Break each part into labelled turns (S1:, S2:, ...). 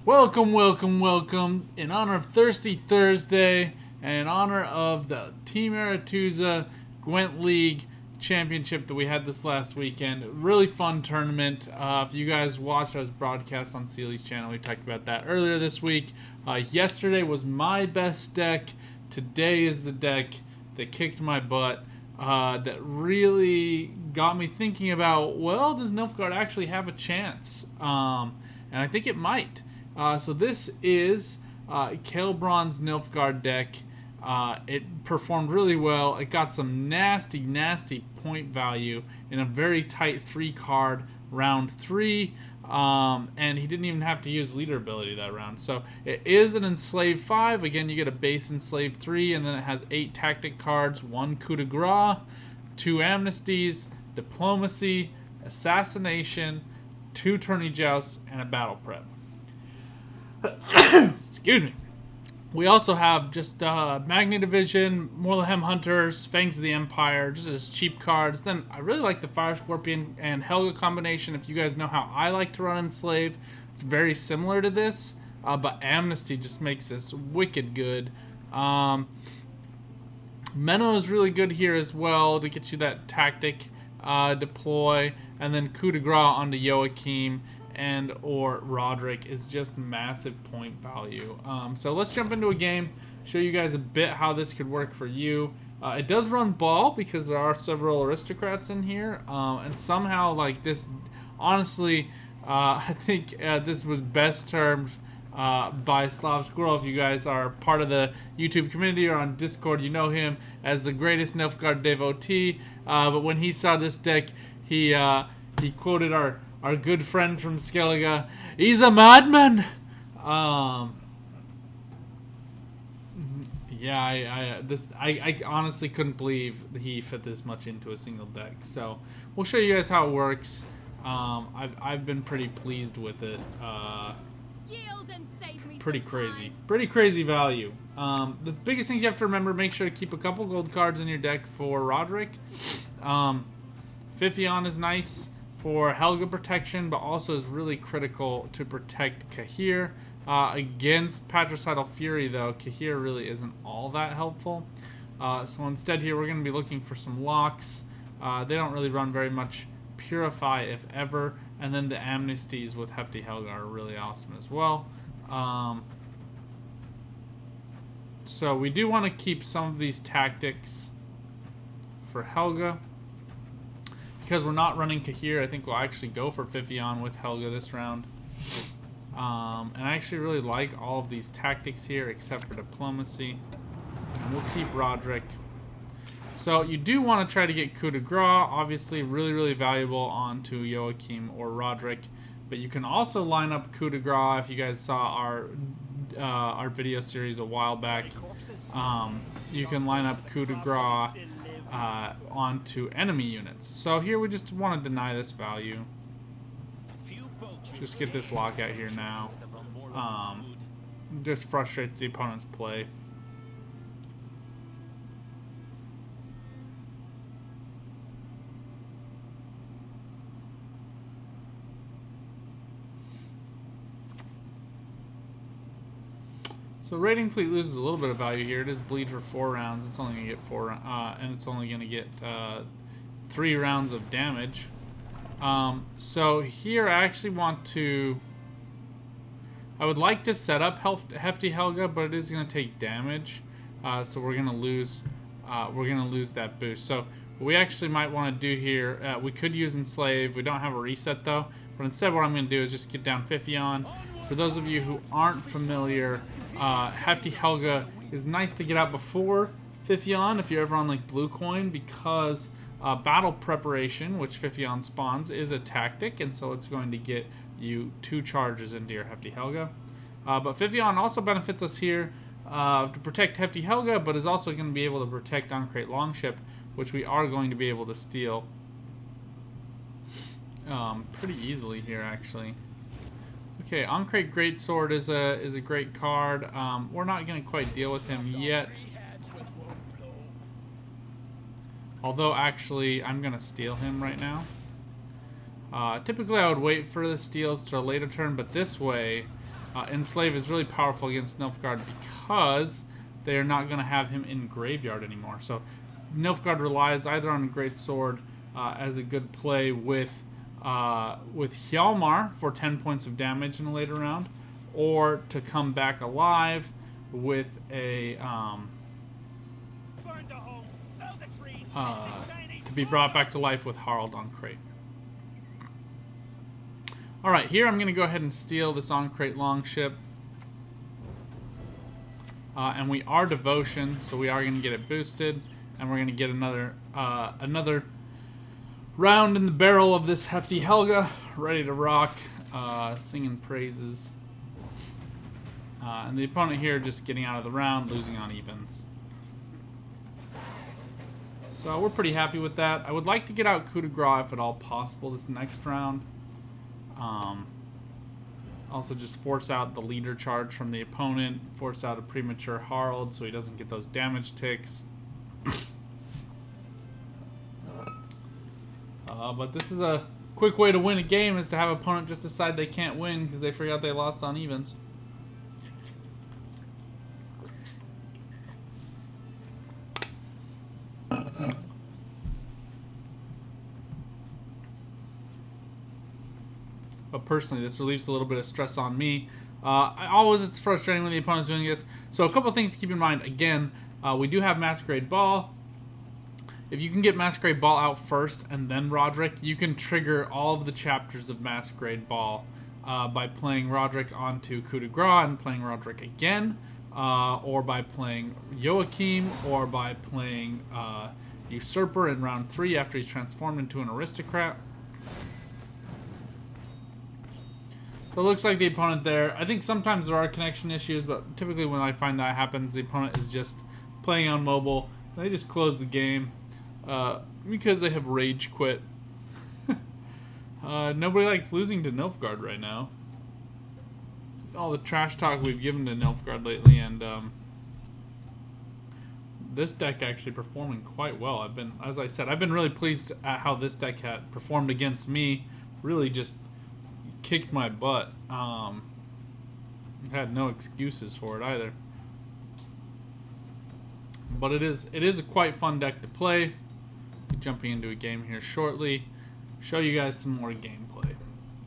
S1: Welcome, welcome, welcome. In honor of Thirsty Thursday and in honor of the Team Aretuza Gwent League Championship that we had this last weekend. Really fun tournament. If you guys watched, I was broadcast on Seely's channel. We talked about that earlier this week. Yesterday was my best deck. Today is the deck that kicked my butt. That really got me thinking about, well, does Nilfgaard actually have a chance? And I think it might. So this is KaalBron's Nilfgaard deck. It performed really well. It got some nasty, nasty point value in a very tight 3-card round 3. And he didn't even have to use leader ability that round. So it is an Enslave 5. Again, you get a base Enslave 3, and then it has 8 tactic cards, 1 coup de grace, 2 amnesties, diplomacy, assassination, 2 tourney jousts, and a battle prep. Excuse me. We also have just Magni Division, Morlehem Hunters, Fangs of the Empire, just as cheap cards. Then I really like the Fire Scorpion and Helga combination. If you guys know how I like to run Enslave, it's very similar to this, but Amnesty just makes this wicked good. Menno is really good here as well to get you that tactic deploy, and then coup de grace onto Joachim and or Roderick is just massive point value. So let's jump into a game, show you guys a bit how this could work for you. It does run ball because there are several aristocrats in here, and somehow like this, honestly, I think this was best termed by Slav Squirrel. If you guys are part of the YouTube community or on Discord, you know him as the greatest Nilfgaard devotee. But when he saw this deck, he quoted our good friend from Skellige, "He's a madman." Yeah, I honestly couldn't believe he fit this much into a single deck. So we'll show you guys how it works. I've been pretty pleased with it. Pretty crazy value. The biggest things you have to remember: make sure to keep a couple gold cards in your deck for Roderick. Fifion is nice for Helga protection, but also is really critical to protect Cahir. Against Patricidal Fury, though, Cahir really isn't all that helpful. So instead here, we're going to be looking for some locks. They don't really run very much Purify, if ever. And then the Amnesties with Hefty Helga are really awesome as well. So we do want to keep some of these tactics for Helga. Because we're not running Cahir, I think we'll actually go for Fifion with Helga this round. And I actually really like all of these tactics here except for diplomacy. And we'll keep Roderick. So you do want to try to get coup de grace, obviously really, really valuable onto Joachim or Roderick. But you can also line up coup de grace if you guys saw our video series a while back. You can line up coup de grace onto enemy units. So here we just want to deny this value. Just get this lockout here now. Just frustrates the opponent's play. So Raiding Fleet loses a little bit of value here. It is bleed for 4 rounds. It's only going to get 4, and it's only going to get 3 rounds of damage. So here I actually want to. I would like to set up Hefty Helga, but it is going to take damage. So we're going to lose. We're going to lose that boost. So what we actually might want to do here, we could use Enslave. We don't have a reset though. But instead, what I'm going to do is just get down Fifion. For those of you who aren't familiar, Hefty Helga is nice to get out before Fifion if you're ever on like Blue Coin, because battle preparation, which Fifion spawns, is a tactic, and so it's going to get you 2 charges into your Hefty Helga. But Fifion also benefits us here to protect Hefty Helga, but is also going to be able to protect Uncrate Longship, which we are going to be able to steal pretty easily here, actually. Okay, Uncrate Greatsword is a great card. We're not going to quite deal with him yet. Although, actually, I'm going to steal him right now. Typically, I would wait for the steals to a later turn, but this way, Enslave is really powerful against Nilfgaard because they are not going to have him in Graveyard anymore. So Nilfgaard relies either on Great Sword as a good play with Hjalmar for 10 points of damage in a later round, or to come back alive with a to be brought back to life with Harald on Crate. Alright, here I'm going to go ahead and steal this on Crate Longship. And we are Devotion, so we are going to get it boosted. And we're going to get another round in the barrel of this hefty Helga. Ready to rock, singing praises. And the opponent here just getting out of the round, losing on evens. So we're pretty happy with that. I would like to get out Coup de Grace if at all possible this next round. Also just force out the leader charge from the opponent. Force out a premature Harald so he doesn't get those damage ticks. But this is a quick way to win a game, is to have an opponent just decide they can't win because they forgot they lost on evens. But personally, this relieves a little bit of stress on me. It's frustrating when the opponent's doing this. So a couple things to keep in mind. Again, we do have Masquerade Ball. If you can get Masquerade Ball out first and then Roderick, you can trigger all of the chapters of Masquerade Ball by playing Roderick onto Coup de Grace and playing Roderick again, or by playing Joachim, or by playing Usurper in round 3 after he's transformed into an aristocrat. So it looks like the opponent there, I think sometimes there are connection issues, but typically when I find that happens, the opponent is just playing on mobile. They just close the game because they have rage quit. Nobody likes losing to Nilfgaard right now. All the trash talk we've given to Nilfgaard lately, and this deck actually performing quite well. As I said, I've been really pleased at how this deck had performed against me. Really just kicked my butt. Had no excuses for it either. But it is a quite fun deck to play. Be jumping into a game here shortly. Show you guys some more gameplay.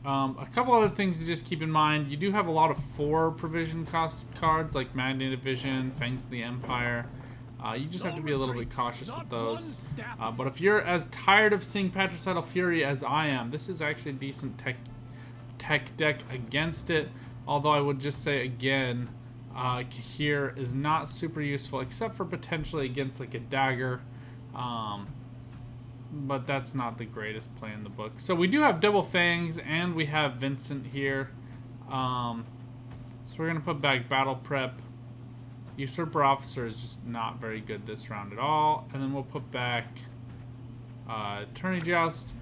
S1: A couple other things to just keep in mind. You do have a lot of 4 provision cost cards like Magnetic Vision, Fangs of the Empire. You just have to be a little bit cautious with those. But if you're as tired of seeing Patricidal Fury as I am, this is actually a decent tech deck against it. Although I would just say again, here is not super useful except for potentially against like a dagger. But that's not the greatest play in the book. So we do have Double Fangs and we have Vincent here. So we're going to put back Battle Prep. Usurper Officer is just not very good this round at all. And then we'll put back Attorney Joust.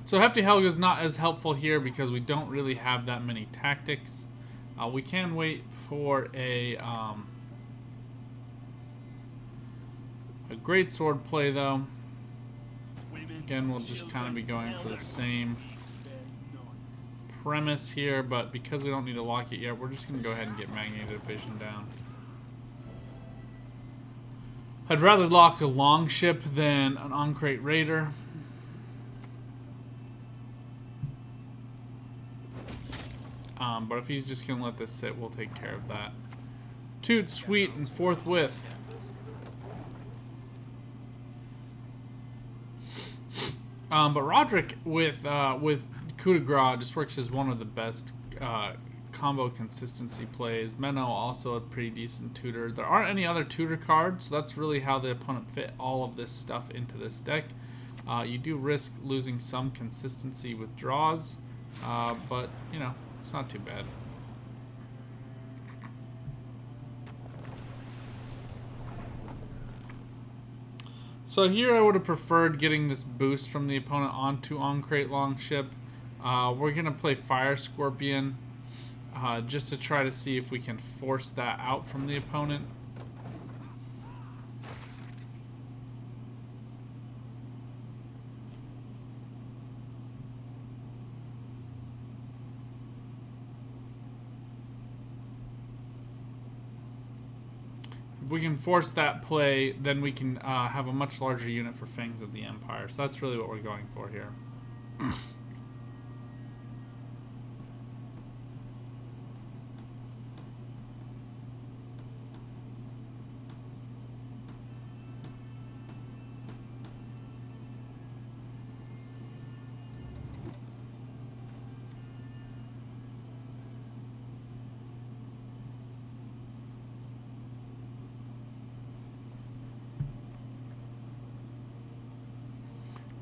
S1: So Hefty Helga is not as helpful here because we don't really have that many tactics. We can wait for a Great Sword play though. Again, we'll just kind of be going for the same premise here, but because we don't need to lock it yet, we're just going to go ahead and get Magnetic Vision down. I'd rather lock a Longship than an On-Crate Raider. But if he's just going to let this sit, we'll take care of that. Toot, sweet, and forthwith. But Roderick with Coup de Grace just works as one of the best combo consistency plays. Menno also a pretty decent tutor. There aren't any other tutor cards, so that's really how the opponent fit all of this stuff into this deck. You do risk losing some consistency with draws, but, you know, it's not too bad. So here I would have preferred getting this boost from the opponent onto On-Crate Longship. We're going to play Fire Scorpion just to try to see if we can force that out from the opponent. we can force that play, then we can have a much larger unit for Fangs of the Empire. So that's really what we're going for here.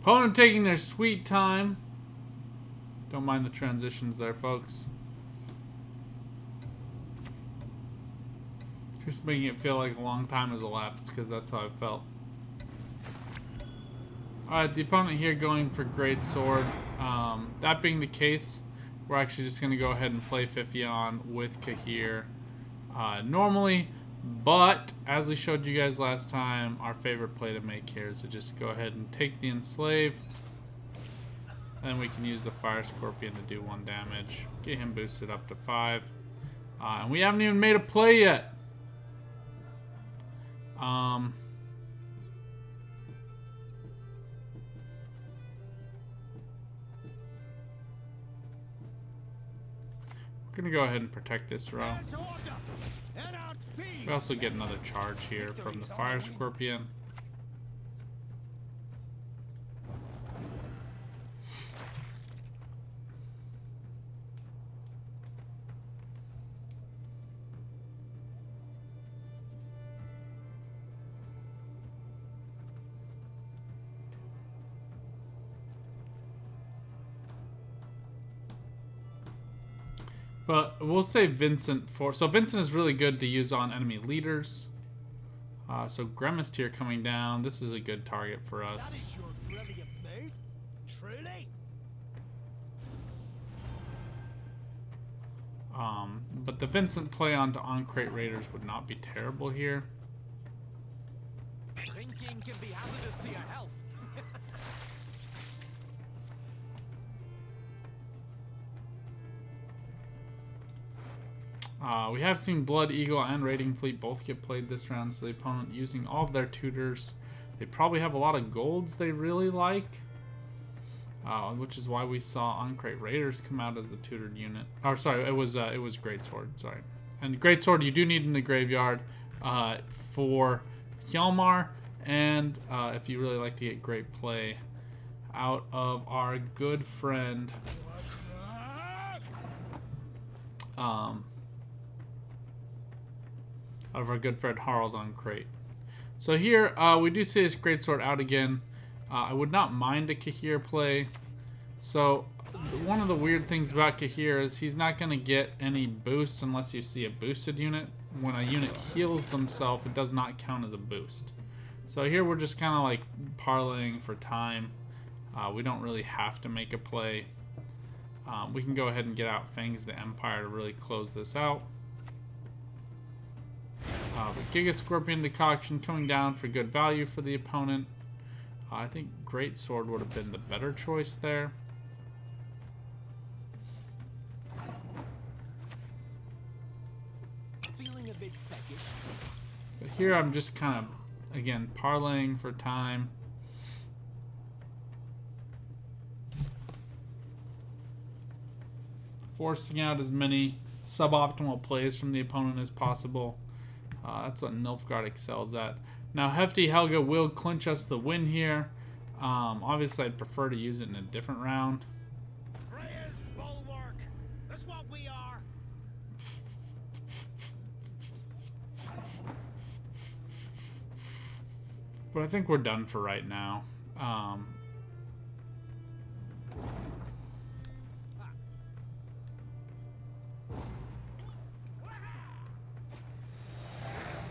S1: Opponent taking their sweet time. Don't mind the transitions there, folks. Just making it feel like a long time has elapsed, because that's how I felt. Alright, the opponent here going for Great Sword. That being the case, we're actually just going to go ahead and play Fifion with Kahir normally. But, as we showed you guys last time, our favorite play to make here is to just go ahead and take the Enslave. And we can use the Fire Scorpion to do 1 damage. Get him boosted up to 5. And we haven't even made a play yet. We're going to go ahead and protect this row. We also get another charge here from the Fire Scorpion. But we'll say Vincent for... So Vincent is really good to use on enemy leaders. So Gremist here coming down. This is a good target for us. But the Vincent play onto On-Crate Raiders would not be terrible here.
S2: Drinking can be hazardous to your health.
S1: We have seen Blood Eagle and Raiding Fleet both get played this round, so the opponent using all of their tutors. They probably have a lot of golds they really like, which is why we saw On-Crate Raiders come out as the tutored unit. Or sorry, it was Greatsword. Sorry, and Greatsword you do need in the graveyard for Hjalmar, and if you really like to get great play out of our good friend. Of our good friend Harald on Crate. So here, we do see this Greatsword out again. I would not mind a Kahir play. So, one of the weird things about Kahir is he's not going to get any boost unless you see a boosted unit. When a unit heals themselves, it does not count as a boost. So here we're just kind of like parlaying for time. We don't really have to make a play. We can go ahead and get out Fangs the Empire to really close this out. Giga Scorpion Decoction coming down for good value for the opponent. I think Great Sword would have been the better choice there.
S2: Feeling a bit peckish.
S1: But here I'm just kind of, again, parlaying for time. Forcing out as many suboptimal plays from the opponent as possible. That's what Nilfgaard excels at. Now, Hefty Helga will clinch us the win here. Obviously, I'd prefer to use it in a different round.
S2: Freya's bulwark. That's what we are.
S1: But I think we're done for right now.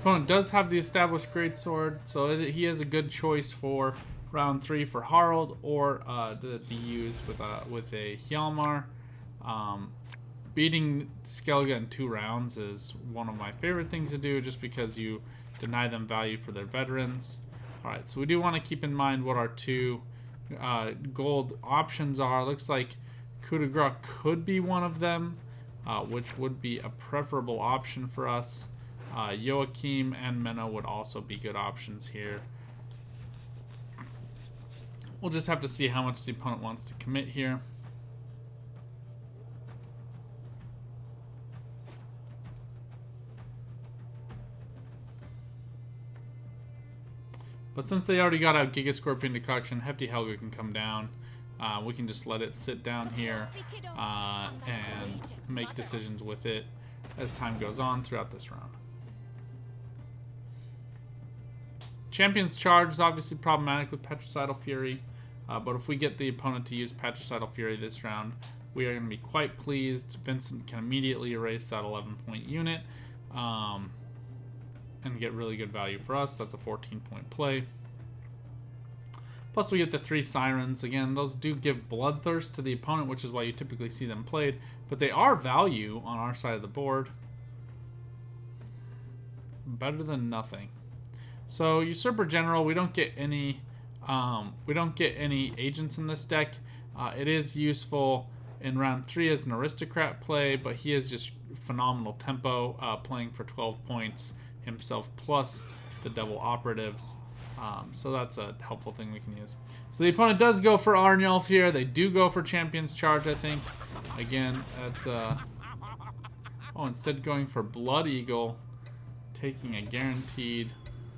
S1: Opponent does have the established Greatsword, so he has a good choice for round 3 for Harald, or to be used with a Hjalmar. Beating Skellige in 2 rounds is one of my favorite things to do, just because you deny them value for their veterans. Alright, so we do want to keep in mind what our 2 gold options are. Looks like Coup de Grace could be one of them, which would be a preferable option for us. Joachim and Menno would also be good options here. We'll just have to see how much the opponent wants to commit here. But since they already got out Giga Scorpion Decoction, Hefty Helga can come down. We can just let it sit down here and make decisions with it as time goes on throughout this round. Champion's Charge is obviously problematic with Patricidal Fury, but if we get the opponent to use Patricidal Fury this round, we are going to be quite pleased. Vincent can immediately erase that 11-point unit and get really good value for us. That's a 14-point play. Plus we get the 3 Sirens. Again, those do give Bloodthirst to the opponent, which is why you typically see them played, but they are value on our side of the board. Better than nothing. So Usurper General, we don't get any agents in this deck. It is useful in round 3 as an aristocrat play, but he is just phenomenal tempo, playing for 12 points himself plus the double operatives. So that's a helpful thing we can use. So the opponent does go for Arnulf here. They do go for Champion's Charge, I think. Again, that's instead going for Blood Eagle, taking a guaranteed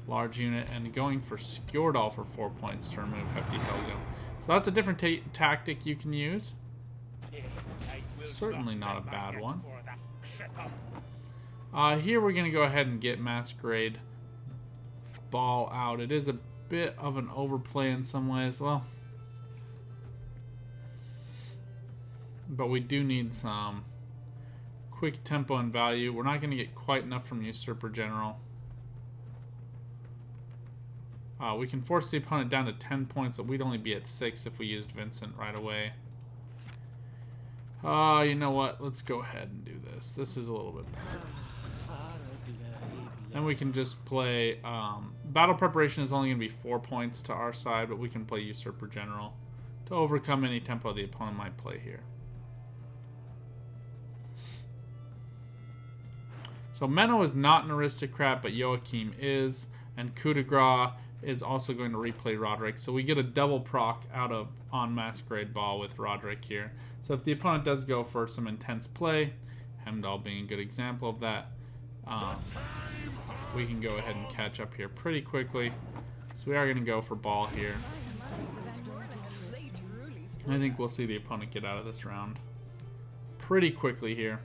S1: large unit, and going for Skjordal for 4 points to remove Hefty Helga. So that's a different tactic you can use. Certainly not a bad one. Here we're going to go ahead and get Masquerade Ball out. It is a bit of an overplay in some ways. Well, but we do need some quick tempo and value. We're not going to get quite enough from Usurper General. We can force the opponent down to 10 points, but we'd only be at 6 if we used Vincent right away. You know what? Let's go ahead and do this. This is a little bit better. Then we can just play... Battle Preparation is only going to be 4 points to our side, but we can play Usurper General to overcome any tempo the opponent might play here. So Menno is not an aristocrat, but Joachim is, and Coup de Grace is also going to replay Roderick. So we get a double proc out of on Masquerade Ball with Roderick here. So if the opponent does go for some intense play, Heimdall being a good example of that, we can go ahead and catch up here pretty quickly. So we are going to go for Ball here. I think we'll see the opponent get out of this round pretty quickly here.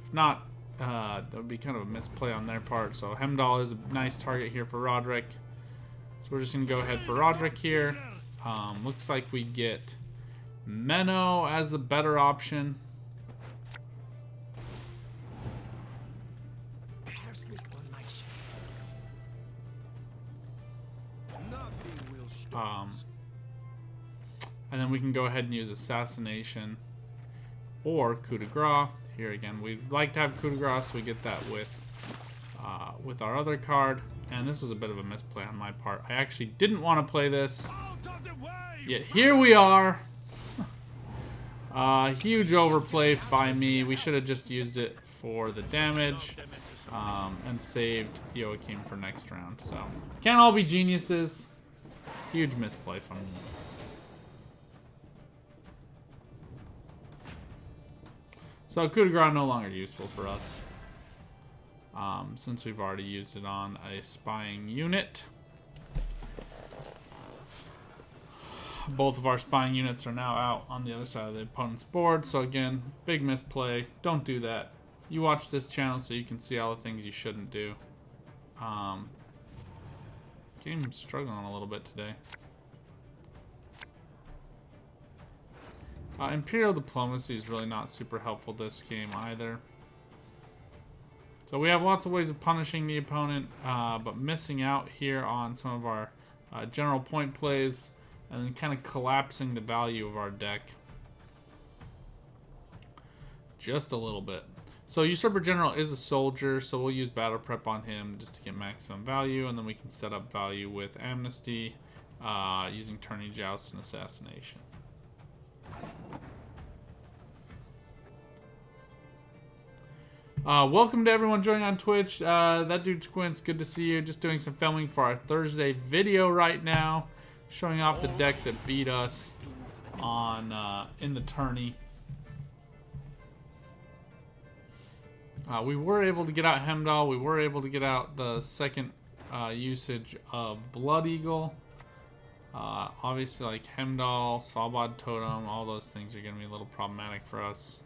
S1: If not, that would be kind of a misplay on their part. So Heimdall is a nice target here for Roderick. So we're just going to go ahead for Roderick here. Looks like we get Menno as the better option. And then we can go ahead and use Assassination or Coup de Grace. Here again, we'd like to have Coup de Grace, so we get that with our other card. And this was a bit of a misplay on my part. I actually didn't want to play this, yet here we are. Huge overplay by me. We should have just used it for the damage and saved Joachim for next round. So can't all be geniuses. Huge misplay from me. So Coup de Grace no longer useful for us, since we've already used it on a spying unit. Both of our spying units are now out on the other side of the opponent's board, so again, big misplay. Don't do that. You watch this channel so you can see all the things you shouldn't do. Game's struggling a little bit today. Imperial Diplomacy is really not super helpful this game either. So we have lots of ways of punishing the opponent, but missing out here on some of our general point plays and then kind of collapsing the value of our deck just a little bit. So Usurper General is a soldier, so we'll use Battle Prep on him just to get maximum value, and then we can set up value with Amnesty using Tourney Joust and Assassination. Welcome to everyone joining on Twitch. That dude Squint's good to see you. Just doing some filming for our Thursday video right now, showing off the deck that beat us on in the tourney. We were able to get out Hemdall. We were able to get out the second usage of Blood Eagle. Obviously, like Hemdall, Svalbard Totem, all those things are going to be a little problematic for us.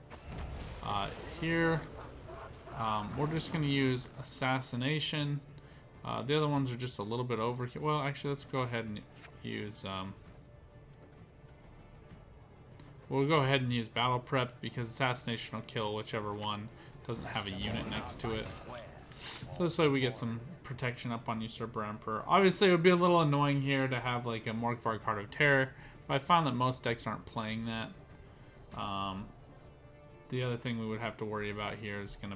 S1: Here, we're just going to use Assassination. The other ones are just a little bit overkill. Well, actually, let's go ahead and use... we'll go ahead and use Battle Prep because Assassination will kill whichever one doesn't have a unit next to it. So this way we get some protection up on Usurper Emperor. Obviously, it would be a little annoying here to have like a Morgvarg Heart of Terror, but I found that most decks aren't playing that. The other thing we would have to worry about here is going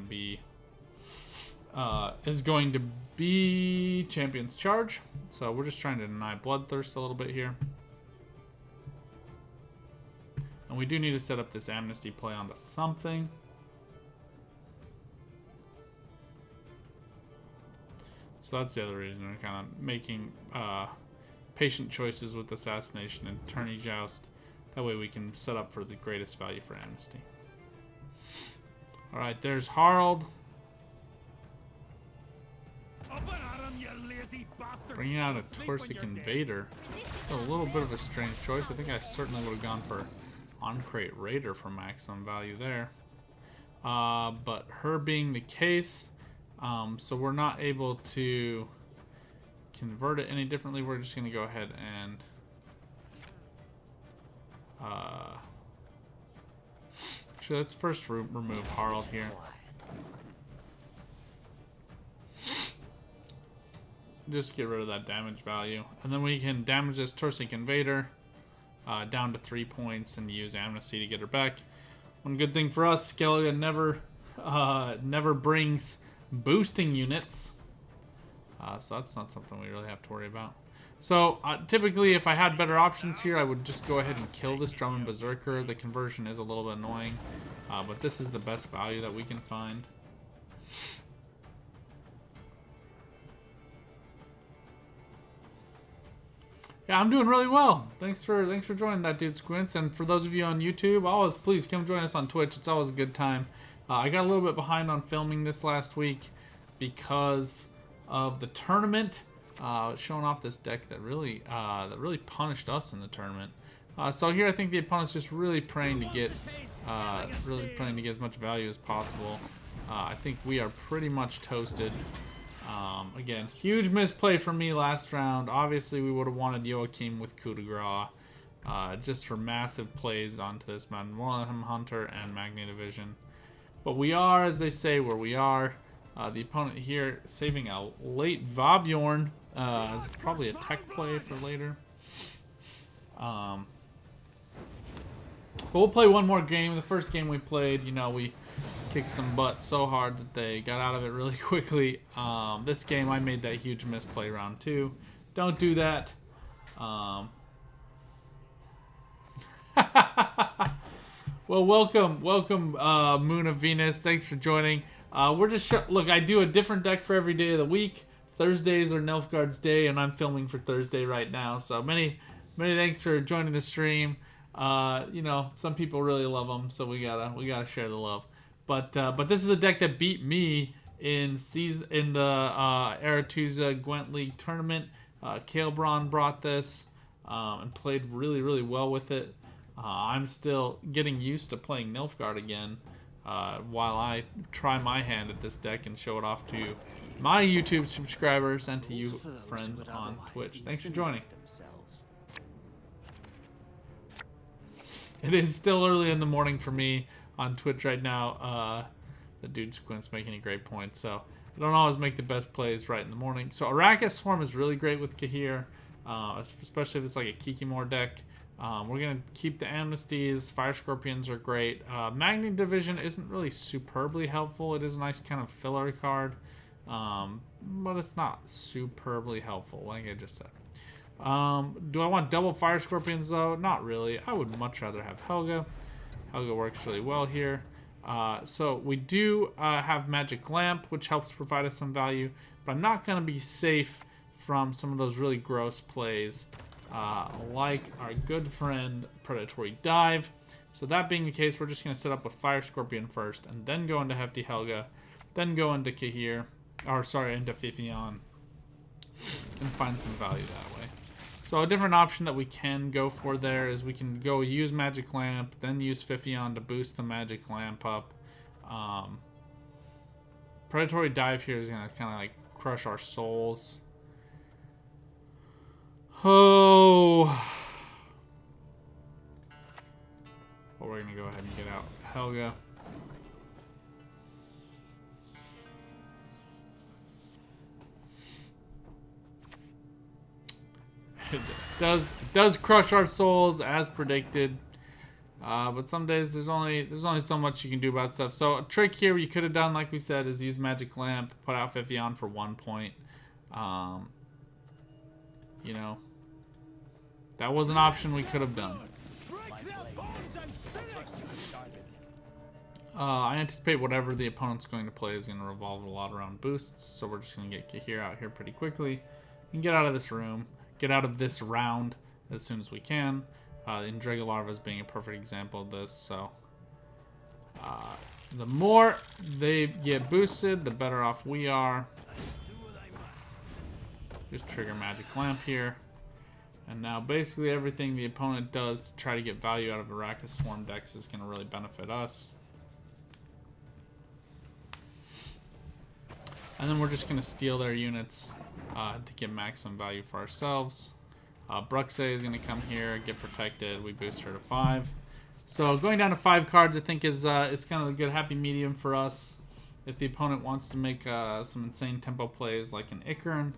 S1: to be Champion's Charge. So we're just trying to deny Bloodthirst a little bit here. And we do need to set up this Amnesty play onto something. So that's the other reason we're kind of making patient choices with Assassination and Tourney Joust. That way we can set up for the greatest value for Amnesty. Alright, there's Harald. Bringing out a Torsic Invader. So a little bit of a strange choice. I think I certainly would have gone for On-Crate Raider for maximum value there. But her being the case, so we're not able to convert it any differently. We're just going to go ahead and actually, let's first remove Harald here. Just get rid of that damage value. And then we can damage this Torsic Invader down to 3 points and use Amnesty to get her back. One good thing for us, Skellige never brings boosting units. So that's not something we really have to worry about. So typically if I had better options here, I would just go ahead and kill this Drummond Berserker. The conversion is a little bit annoying, but this is the best value that we can find. Yeah, I'm doing really well. Thanks for joining that dude Squints. And for those of you on YouTube, always please come join us on Twitch. It's always a good time. I got a little bit behind on filming this last week because of the tournament. Showing off this deck that really punished us in the tournament. So here I think the opponent's just really praying to get as much value as possible. I think we are pretty much toasted. Again, huge misplay for me last round. Obviously, we would have wanted Joachim with Coup de Grace, just for massive plays onto this Magnum Hunter and Magnetovision. But we are, as they say, where we are. The opponent here saving a late Vabjorn as probably a tech play for later. But we'll play one more game. The first game we played, you know, we kicked some butt so hard that they got out of it really quickly. This game, I made that huge misplay round 2. Don't do that. Well, welcome, Moon of Venus. Thanks for joining. We're just look. I do a different deck for every day of the week. Thursdays are Nilfgaard's day, and I'm filming for Thursday right now. So many thanks for joining the stream. You know, some people really love them, so we gotta share the love. But this is a deck that beat me in the Aretuza Gwent League tournament. KaalBron's brought this and played really well with it. I'm still getting used to playing Nilfgaard again while I try my hand at this deck and show it off to my YouTube subscribers and to you friends on Twitch. Thanks for joining. It is still early in the morning for me on Twitch right now. The dude Squint's making a great point, so I don't always make the best plays right in the morning. So Arachas Swarm is really great with Kahir, especially if it's like a Kikimor deck. We're going to keep the Amnesties. Fire Scorpions are great. Magnet Division isn't really superbly helpful. It is a nice kind of filler card, but it's not superbly helpful, like I just said. Do I want double Fire Scorpions, though? Not really. I would much rather have Helga. Helga works really well here. So we do have Magic Lamp, which helps provide us some value, but I'm not going to be safe from some of those really gross plays, like our good friend Predatory Dive. So that being the case, we're just going to set up with Fire Scorpion first, and then go into Hefty Helga, then go into Kahir, or sorry, into Fifion, and find some value that way. So a different option that we can go for there is we can go use Magic Lamp, then use Fifion to boost the Magic Lamp up. Predatory Dive here is going to kind of like crush our souls. Oh. But we're going to go ahead and get out Helga. It does crush our souls as predicted, but some days there's only so much you can do about stuff. So a trick here you could have done, like we said, is use Magic Lamp, put out Fifion for 1 point. You know, that was an option we could have done. I anticipate whatever the opponent's going to play is going to revolve a lot around boosts, so we're just going to get Kahir out here pretty quickly and get out of this room. Get out of this round as soon as we can. And Dregalarvas being a perfect example of this. So the more they get boosted, the better off we are. Just trigger Magic Lamp here. And now basically everything the opponent does to try to get value out of Arachas Swarm decks is going to really benefit us. And then we're just going to steal their units to get maximum value for ourselves. Bruxay is going to come here, get protected. We boost her to 5. So going down to 5 cards, I think is kind of a good happy medium for us. If the opponent wants to make some insane tempo plays like an Ikarin,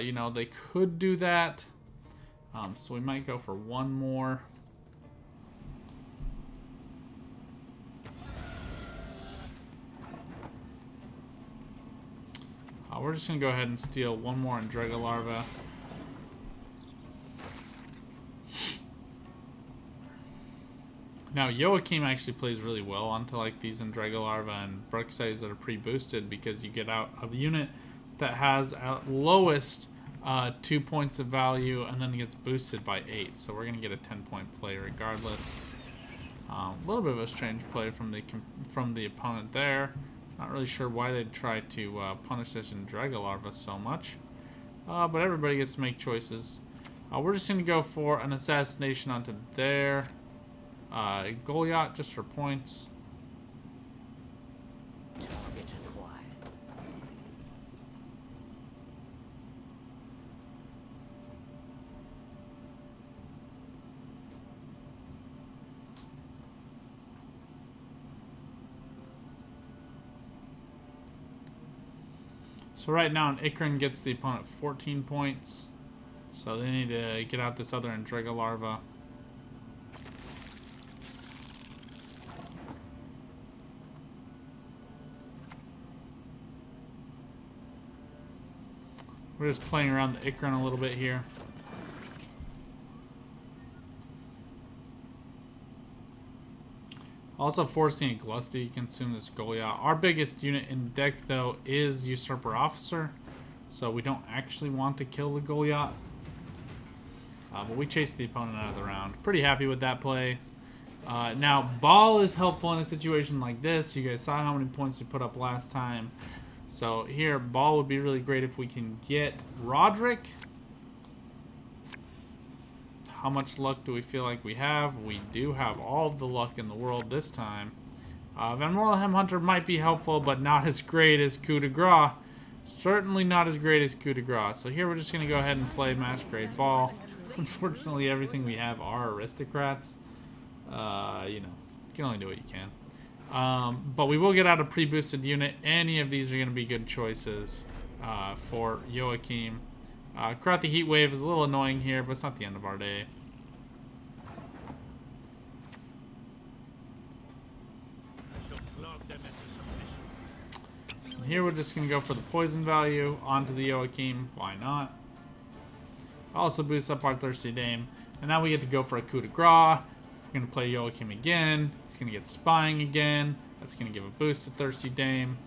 S1: you know, they could do that. So we might go for 1 more. We're just going to go ahead and steal 1 more in Dregalarva. Now, Joachim actually plays really well onto like these in Dregalarva and Bruxays that are pre-boosted, because you get out a unit that has at lowest 2 points of value and then gets boosted by 8. So we're going to get a 10-point play regardless. A little bit of a strange play from the opponent there. Not really sure why they'd try to punish this in Dregalarva so much. But everybody gets to make choices. We're just going to go for an assassination onto their Goliath just for points.
S3: Target acquired.
S1: So right now an Ikarin gets the opponent 14 points. So they need to get out this other Dregalarva. We're just playing around the Ikarin a little bit here. Also forcing a Glusty to consume this Goliath. Our biggest unit in deck, though, is Usurper Officer. So we don't actually want to kill the Goliath. But we chase the opponent out of the round. Pretty happy with that play. Now, Ball is helpful in a situation like this. You guys saw how many points we put up last time. So here, Ball would be really great if we can get Roderick. How much luck do we feel like we have? We do have all of the luck in the world this time. Van Morlehem Hunter might be helpful, but not as great as Coup de Grace. Certainly not as great as Coup de Grace. So here we're just going to go ahead and play Masquerade Ball. Unfortunately, everything we have are aristocrats. You know, you can only do what you can. But we will get out a pre-boosted unit. Any of these are going to be good choices for Joachim. Karate Heat Wave is a little annoying here, but it's not the end of our day. And here we're just going to go for the poison value onto the Joachim. Why not? Also boost up our Thirsty Dame. And now we get to go for a Coup de Grace. We're going to play Joachim again. He's going to get Spying again. That's going to give a boost to Thirsty Dame.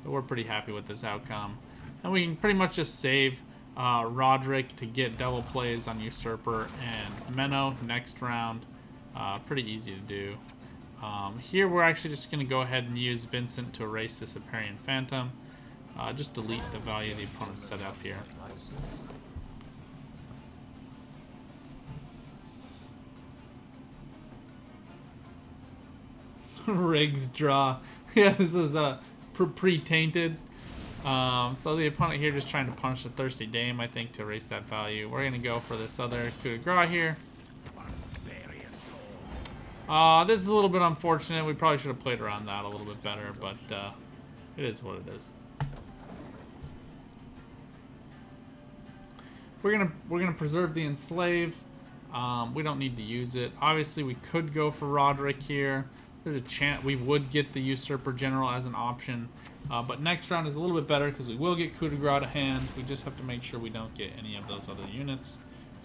S1: So we're pretty happy with this outcome. And we can pretty much just save Roderick to get double plays on Usurper and Menno next round. Pretty easy to do. Here we're actually just going to go ahead and use Vincent to erase this Hyperion Phantom. Just delete the value the opponent set up here. Riggs draw. Yeah, this was pre-tainted. So the opponent here just trying to punish the Thirsty Dame, I think, to erase that value. We're going to go for this other coup de grace here. This is a little bit unfortunate. We probably should have played around that a little bit better, but it is what it is. We're gonna preserve the Enslave. We don't need to use it. Obviously, we could go for Roderick here. There's a chance we would get the Usurper General as an option. But next round is a little bit better because we will get coup de grace to hand. We just have to make sure we don't get any of those other units.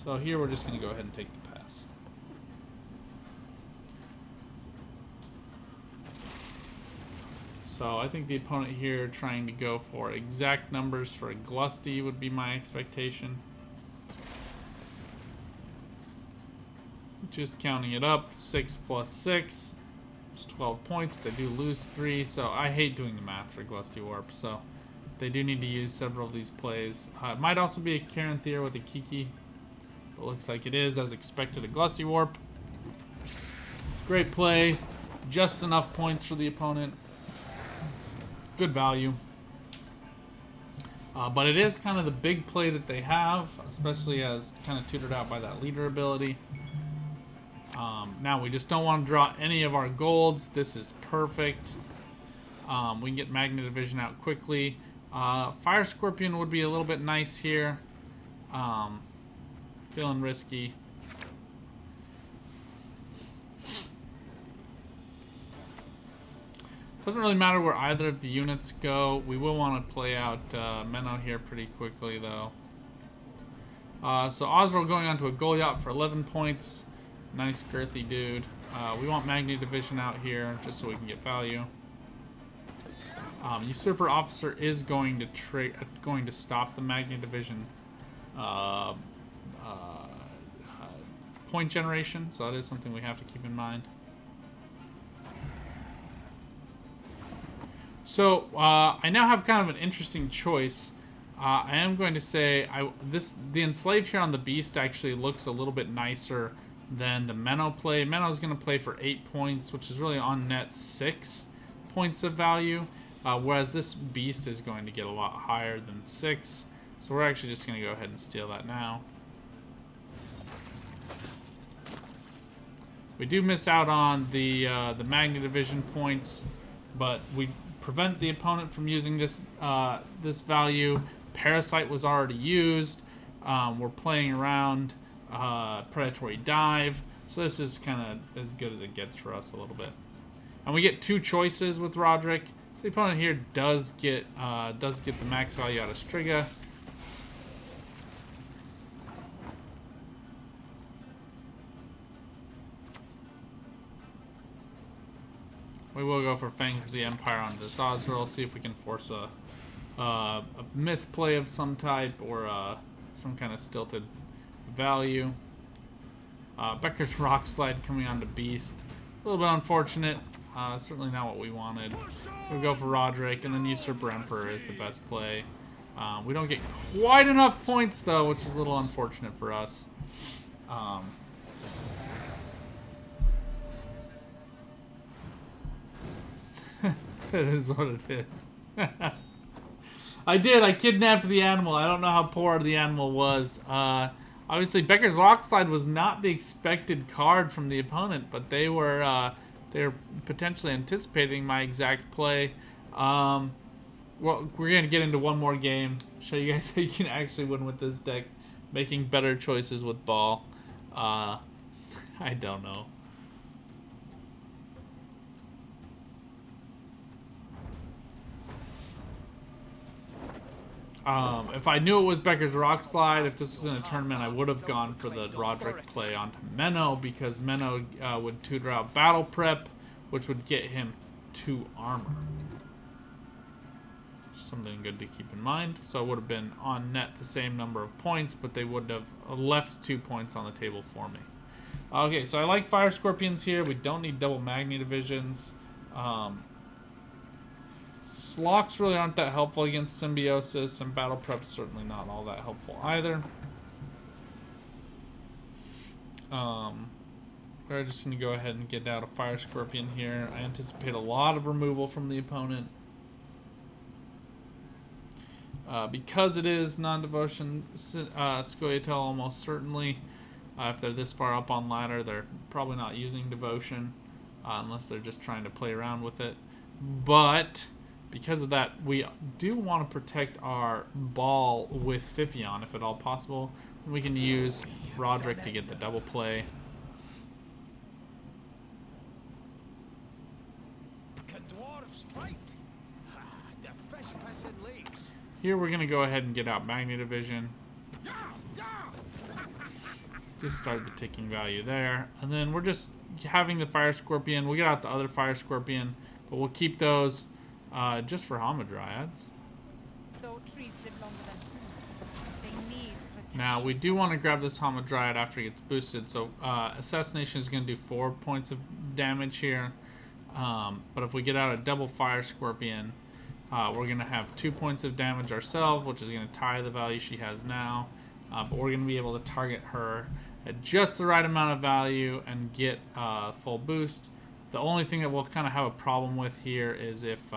S1: So here we're just going to go ahead and take the pass. So I think the opponent here trying to go for exact numbers for a Glusty would be my expectation. Just counting it up, 6 plus 6. 12 points. They do lose 3, so I hate doing the math for Glusty Warp, so they do need to use several of these plays. It might also be a Karen Thier with a Kiki, but looks like it is, as expected, a Glusty Warp. Great play. Just enough points for the opponent. Good value. But it is kind of the big play that they have, especially as kind of tutored out by that leader ability. Now we just don't want to draw any of our golds. This is perfect. We can get Magnet Division out quickly. Fire Scorpion would be a little bit nice here. Feeling risky. Doesn't really matter where either of the units go. We will want to play out Menno here pretty quickly though. So Oswald going on to a Goliath for 11 points. Nice girthy dude. We want Magni Division out here just so we can get value. Usurper Officer is going to stop the Magni Division point generation, so that is something we have to keep in mind. So I now have kind of an interesting choice. I am going to say the Enslaved here on the Beast actually looks a little bit nicer than the Menno play. Menno is going to play for 8 points, which is really on net 6 points of value, whereas this Beast is going to get a lot higher than 6. So we're actually just going to go ahead and steal that now. We do miss out on the Magni Division points, but we prevent the opponent from using this this value. Parasite was already used. We're playing around Predatory Dive, so this is kind of as good as it gets for us a little bit. And we get 2 choices with Roderick. So the opponent here does get the max value out of Striga. We will go for Fangs of the Empire on this Osril, see if we can force a misplay of some type or some kind of stilted value. Becker's Rock Slide coming on to Beast. A little bit unfortunate. Certainly not what we wanted. We'll go for Roderick, and then Usurper Emperor is the best play. We don't get quite enough points, though, which is a little unfortunate for us. It is what it is. I kidnapped the animal. I don't know how poor the animal was. Obviously, Becker's Rockslide was not the expected card from the opponent, but they were potentially anticipating my exact play. Well, we're going to get into one more game, show you guys how you can actually win with this deck, making better choices with ball. I don't know. If I knew it was Becker's Rock Slide, if this was in a tournament, I would have gone for the Roderick play onto Menno, because Menno would tutor out Battle Prep, which would get him 2 armor. Something good to keep in mind. So it would have been on net the same number of points, but they would have left 2 points on the table for me. Okay, so I like Fire Scorpions here. We don't need double Magni divisions. Slocks really aren't that helpful against Symbiosis, and Battle Prep's certainly not all that helpful either. We're just going to go ahead and get out a Fire Scorpion here. I anticipate a lot of removal from the opponent. Because it is non-devotion, Scoia'tael almost certainly, if they're this far up on ladder, they're probably not using devotion, unless they're just trying to play around with it. But because of that, we do want to protect our ball with Fifion, if at all possible. And we can use Roderick to get the double play.
S2: Can dwarves fight? The fish pissing lakes.
S1: Here we're going to go ahead and get out Magni Division. Just start the ticking value there. And then we're just having the Fire Scorpion. We'll get out the other Fire Scorpion, but we'll keep those just for Hamadryads.
S3: Though trees live longer than humans, they need protection.
S1: Now, we do want to grab this Hamadryad after it gets boosted. So Assassination is going to do 4 points of damage here. But if we get out a double Fire Scorpion, we're going to have 2 points of damage ourselves, which is going to tie the value she has now. But we're going to be able to target her at just the right amount of value and get full boost. The only thing that we'll kind of have a problem with here is if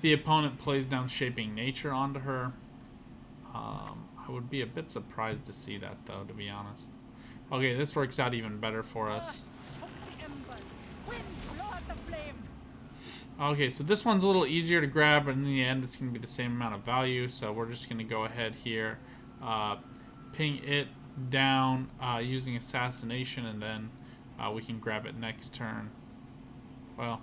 S1: the opponent plays down Shaping Nature onto her. I would be a bit surprised to see that, though, to be honest. Okay, this works out even better for us. Okay, so this one's a little easier to grab, but in the end it's going to be the same amount of value. So we're just going to go ahead here, ping it down using Assassination, and then we can grab it next turn. Well,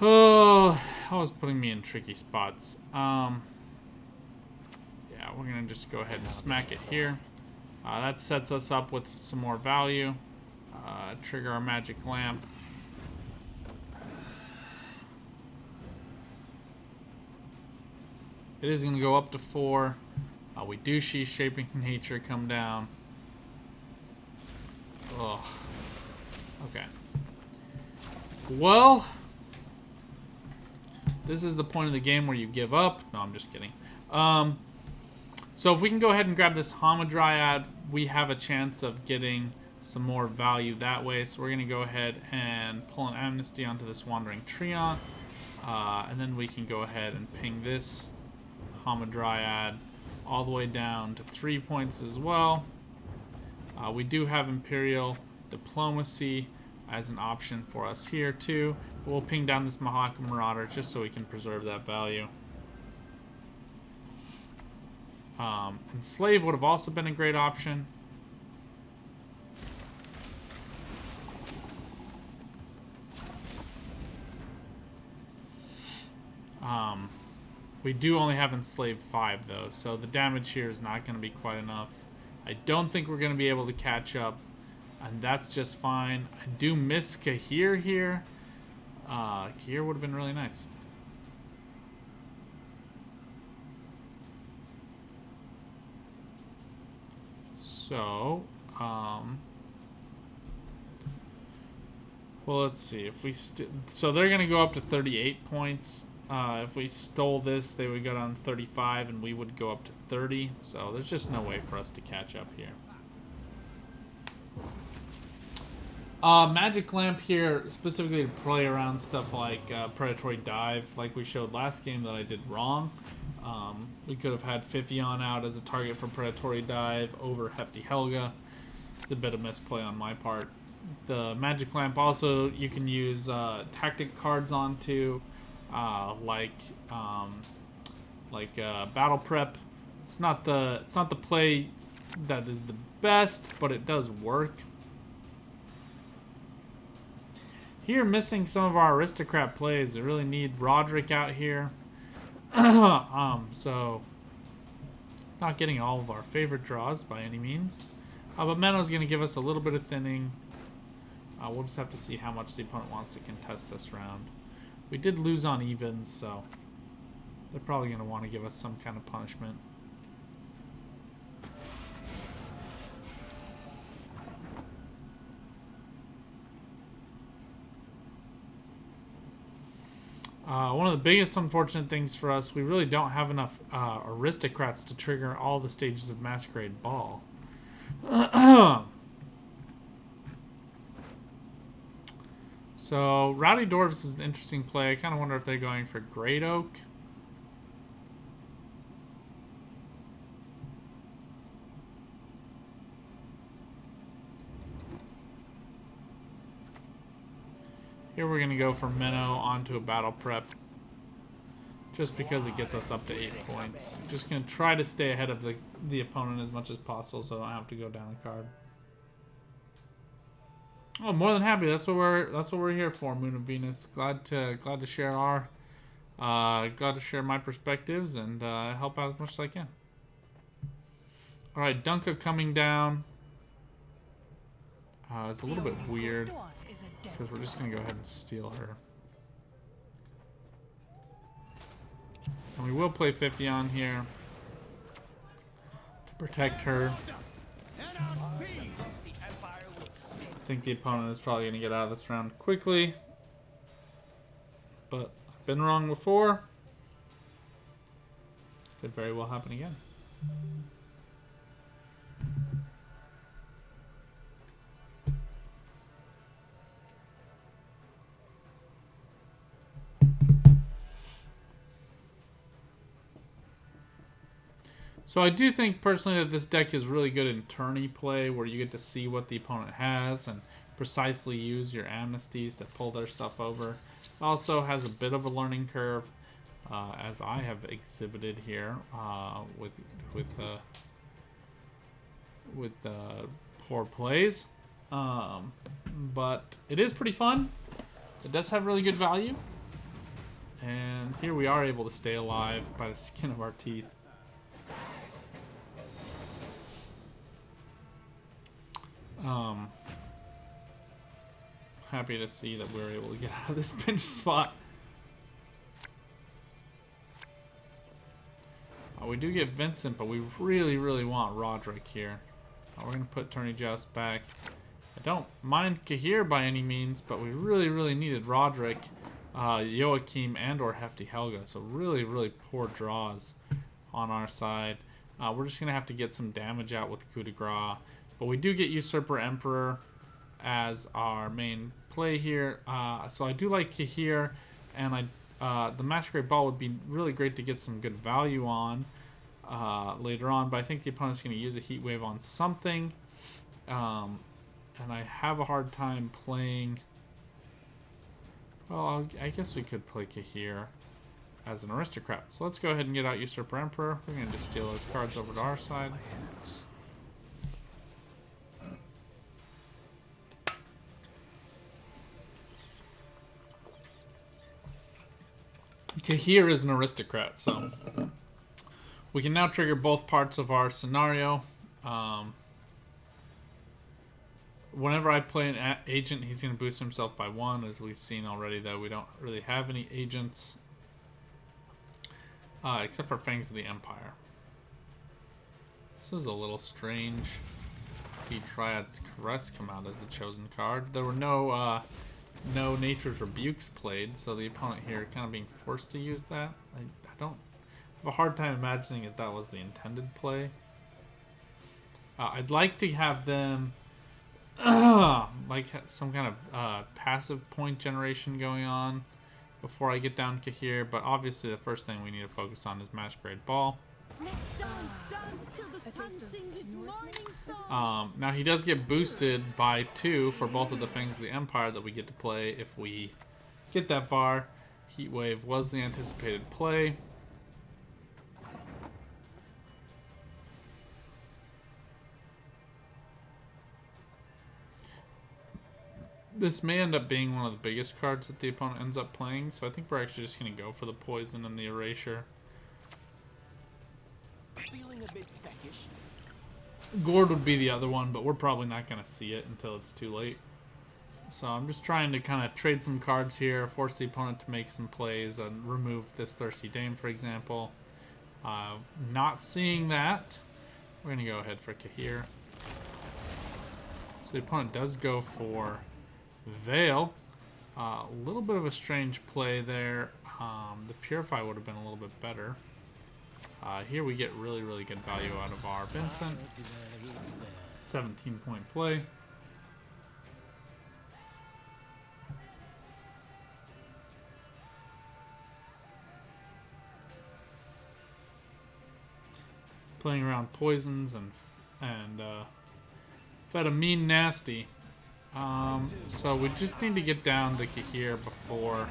S1: oh, that was putting me in tricky spots. Yeah, we're going to just go ahead and smack it here. That sets us up with some more value. Trigger our Magic Lamp. It is going to go up to 4. We do see Shaping Nature come down. Ugh. Okay. Well, this is the point of the game where you give up. No, I'm just kidding. So if we can go ahead and grab this Hamadryad, we have a chance of getting some more value that way. So we're going to go ahead and pull an Amnesty onto this Wandering Treant. And then we can go ahead and ping this Hamadryad all the way down to 3 points as well. We do have Imperial Diplomacy as an option for us here too. But we'll ping down this Mahaka Marauder just so we can preserve that value. Enslave would have also been a great option. We do only have Enslave 5 though, so the damage here is not going to be quite enough. I don't think we're going to be able to catch up, and that's just fine. I do miss Kahir here. Kahir would have been really nice. So, well, let's see. If we so they're going to go up to 38 points. If we stole this, they would go down to 35, and we would go up to 30. So there's just no way for us to catch up here. Magic Lamp here, specifically to play around stuff like Predatory Dive, like we showed last game that I did wrong. We could have had Fifion out as a target for Predatory Dive over Hefty Helga. It's a bit of misplay on my part. The Magic Lamp also you can use tactic cards onto, like Battle Prep. It's not the play that is the best, but it does work. Here, missing some of our aristocrat plays. We really need Roderick out here. So not getting all of our favorite draws by any means. But Menno's going to give us a little bit of thinning. We'll just have to see how much the opponent wants to contest this round. We did lose on evens, so they're probably going to want to give us some kind of punishment. One of the biggest unfortunate things for us, we really don't have enough aristocrats to trigger all the stages of Masquerade Ball. So, Rowdy Dwarves is an interesting play. I kind of wonder if they're going for Great Oak. Here we're going to go for Menno onto a battle prep. Just because it gets us up to 8 points. Just going to try to stay ahead of the opponent as much as possible so I don't have to go down a card. Oh, more than happy. That's what we're here for, Moon and Venus. Glad to share glad to share my perspectives and help out as much as I can. All right, Dunka coming down. It's a little bit weird because we're just gonna go ahead and steal her. And we will play 50 on here to protect her. I think the opponent is probably going to get out of this round quickly. But I've been wrong before. Could very well happen again. So I do think personally that this deck is really good in tourney play where you get to see what the opponent has and precisely use your amnesties to pull their stuff over. It also has a bit of a learning curve as I have exhibited here with poor plays. But it is pretty fun. It does have really good value. And here we are able to stay alive by the skin of our teeth. Happy to see that we're able to get out of this pinch spot. We do get Vincent, but we really, really want Roderick here. We're going to put Tourney Joust back. I don't mind Kahir by any means, but we really, really needed Roderick, Joachim, and or Hefty Helga. So really, really poor draws on our side. We're just going to have to get some damage out with the Coup de Grace. But we do get Usurper Emperor as our main play here. So I do like Kahir, and the Masquerade Ball would be really great to get some good value on later on. But I think the opponent's going to use a Heat Wave on something. And I have a hard time playing... Well, I guess we could play Kahir as an Aristocrat. So let's go ahead and get out Usurper Emperor. We're going to just steal those cards over to our side. Kahir is an Aristocrat, so we can now trigger both parts of our scenario. Whenever I play an agent, he's going to boost himself by 1, as we've seen already, though we don't really have any agents. Except for Fangs of the Empire. This is a little strange. See Triad's Caress come out as the chosen card. There were no Nature's Rebukes played, so the opponent here kind of being forced to use that. I don't have a hard time imagining that was the intended play. I'd like to have them like some kind of passive point generation going on before I get down Kahir, but obviously the first thing we need to focus on is Masquerade Ball.
S4: Let's dance till the sun sings its morning song.
S1: Now he does get boosted by 2 for both of the Fangs of the Empire that we get to play if we get that far. Heat Wave was the anticipated play. This may end up being one of the biggest cards that the opponent ends up playing, so I think we're actually just going to go for the poison and the erasure.
S2: Feeling a bit peckish.
S1: Gord would be the other one, but we're probably not going to see it until it's too late. So I'm just trying to kind of trade some cards here, force the opponent to make some plays, and remove this Thirsty Dame, for example. Not seeing that, we're going to go ahead for Kahir. So the opponent does go for Veil. A little bit of a strange play there. The Purify would have been a little bit better. Here we get really, really good value out of our Vincent. 17-point play. Playing around poisons and fed a mean nasty. So we just need to get down to Kahir before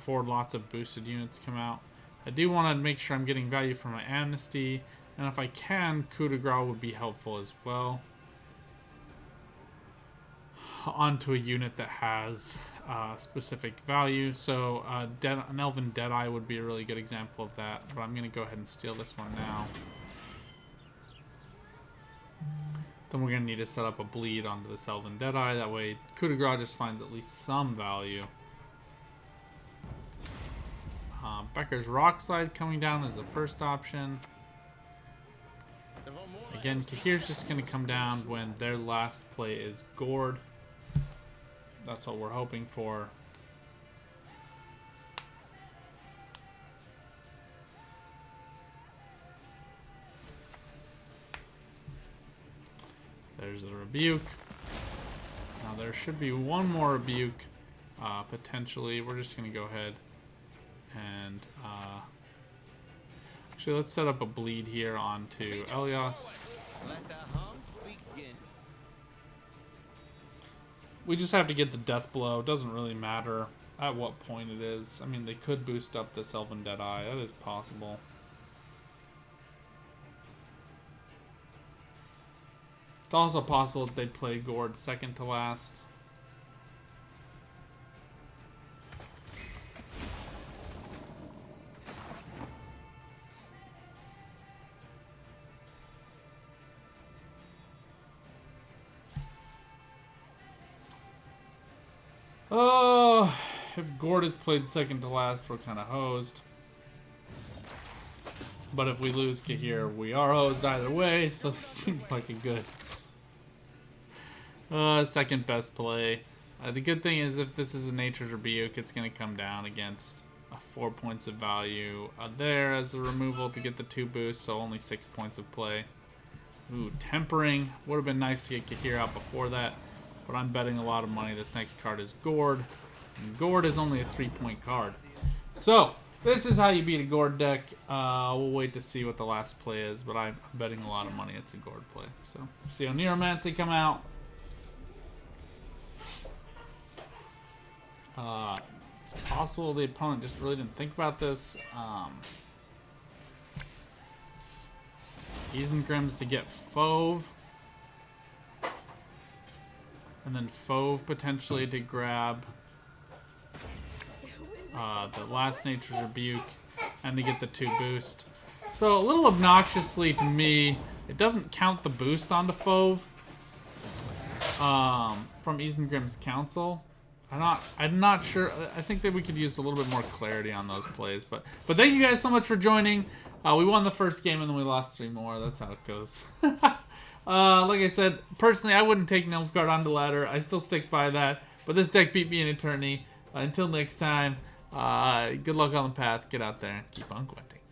S1: lots of boosted units come out. I do want to make sure I'm getting value from my Amnesty, and if I can, Coup de Grace would be helpful as well. Onto a unit that has specific value. So an Elven Deadeye would be a really good example of that, but I'm going to go ahead and steal this one now. Then we're going to need to set up a bleed onto this Elven Deadeye. That way Coup de Grace just finds at least some value. Becker's Rockslide coming down is the first option. Again, Kahir's just going to come down when their last play is Gord. That's what we're hoping for. There's the Rebuke. Now there should be one more Rebuke, potentially. We're just going to go ahead and... actually, let's set up a bleed here onto Elios. We just have to get the death blow. It doesn't really matter at what point it is. I mean, they could boost up this Elven Deadeye. That is possible. It's also possible that they play Gord second to last. Oh, if Gord is played second to last, we're kind of hosed. But if we lose Kahir, we are hosed either way, so this seems like a good second best play. The good thing is if this is a Nature's Rebuke, it's going to come down against 4 points of value there as a removal to get the 2 boosts, so only 6 points of play. Ooh, Tempering. Would have been nice to get Kahir out before that. But I'm betting a lot of money. This next card is Gord. And Gord is only a 3-point card. So, this is how you beat a Gord deck. We'll wait to see what the last play is. But I'm betting a lot of money it's a Gord play. So, see Neuromancy come out. It's possible the opponent just really didn't think about this. Isengrim's to get Fauve. And then Fauve potentially to grab the last Nature's Rebuke and to get the 2 boost. So a little obnoxiously to me, it doesn't count the boost onto Fauve from Isengrim's Council. I'm not sure. I think that we could use a little bit more clarity on those plays. But thank you guys so much for joining. We won the first game and then we lost 3 more. That's how it goes. Like I said, personally, I wouldn't take Nilfgaard onto ladder. I still stick by that. But this deck beat me in Eternity. Until next time, good luck on the path. Get out there and keep on Gwenting.